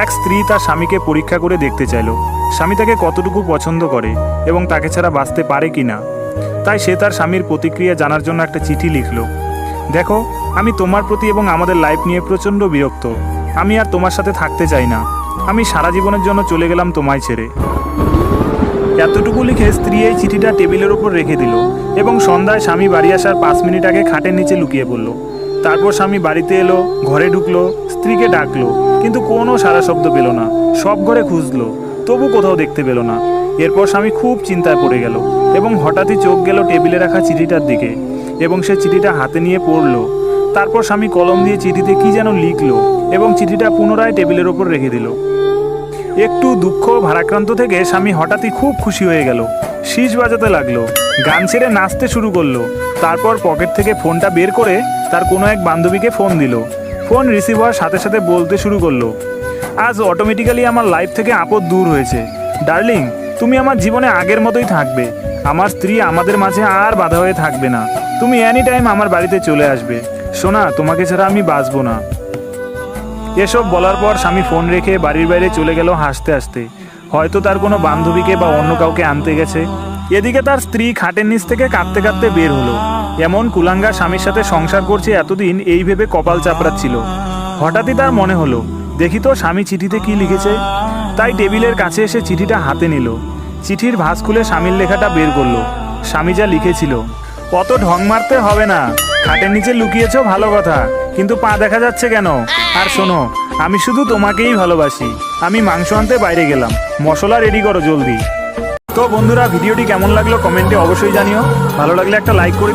এক স্ত্রী তার স্বামীকে পরীক্ষা করে দেখতে চাইল স্বামী তাকে কতটুকু পছন্দ করে এবং তাকে ছাড়া বাঁচতে পারে কি না। তাই সে তার স্বামীর প্রতিক্রিয়া জানার জন্য একটা চিঠি লিখল। দেখো, আমি তোমার প্রতি এবং আমাদের লাইফ নিয়ে প্রচণ্ড বিরক্ত। আমি আর তোমার সাথে থাকতে চাই না। আমি সারা জীবনের জন্য চলে গেলাম তোমায় ছেড়ে। এতটুকু লিখে স্ত্রী এই চিঠিটা টেবিলের ওপর রেখে দিল এবং সন্ধ্যায় স্বামী বাড়ি আসার 5 মিনিট আগে খাটের নিচে লুকিয়ে পড়ল। তারপর স্বামী বাড়িতে এলো, ঘরে ঢুকলো, স্ত্রীকে ডাকলো, কিন্তু কোনো সারা শব্দ পেল না। সব ঘরে খুঁজলো, তবু কোথাও দেখতে পেল না। এরপর স্বামী খুব চিন্তায় পড়ে গেল এবং হঠাৎই চোখ গেল টেবিলে রাখা চিঠিটার দিকে এবং সে চিঠিটা হাতে নিয়ে পড়ল। তারপর স্বামী কলম দিয়ে চিঠিতে কি যেন লিখলো এবং চিঠিটা পুনরায় টেবিলের ওপর রেখে দিল। একটু দুঃখ ভারাক্রান্ত থেকে স্বামী হঠাৎই খুব খুশি হয়ে গেল। শীষ বাজাতে লাগলো, গান ছেড়ে নাচতে শুরু করলো। তারপর পকেট থেকে ফোনটা বের করে তার কোনো এক বান্ধবীকে ফোন দিল। ফোন রিসিভ হওয়ার সাথে সাথে বলতে শুরু করলো, আজ অটোমেটিক্যালি আমার লাইফ থেকে আপদ দূর হয়েছে। ডার্লিং, তুমি আমার জীবনে আগের মতোই থাকবে। আমার স্ত্রী আমাদের মাঝে আর বাধা হয়ে থাকবে না। তুমি এনি টাইম আমার বাড়িতে চলে আসবে। সোনা, তোমাকে ছাড়া আমি বাঁচবো না। এসব বলার পর স্বামী ফোন রেখে বাড়ির বাইরে চলে গেল হাসতে হাসতে। হয়তো তার কোনো বান্ধবীকে বা অন্য কাউকে আনতে গেছে। এদিকে তার স্ত্রী খাটের নিচ থেকে কাঁদতে কাঁদতে বের হলো। এমন কুলাঙ্গার স্বামীর সাথে সংসার করছে এতদিন এই ভেবে কপাল চাপড়াচ্ছিল। হঠাৎই তার মনে হলো, দেখি তো স্বামী চিঠিতে কি লিখেছে। তাই টেবিলের কাছে এসে চিঠিটা হাতে নিল। চিঠির ভাঁজ খুলে স্বামীর লেখাটা বের করলো। স্বামী যা লিখেছিল, অত ঢং মারতে হবে না। খাটের নিচে লুকিয়েছো ভালো কথা, কিন্তু পা দেখা যাচ্ছে কেন? আর শোনো, আমি শুধু তোমাকেই ভালোবাসি। আমি মাংস আনতে বাইরে গেলাম, মশলা রেডি করো জলদি। তো বন্ধুরা, ভিডিওটি কেমন লাগলো কমেন্টে অবশ্যই জানিও। ভালো লাগলে একটা লাইক করে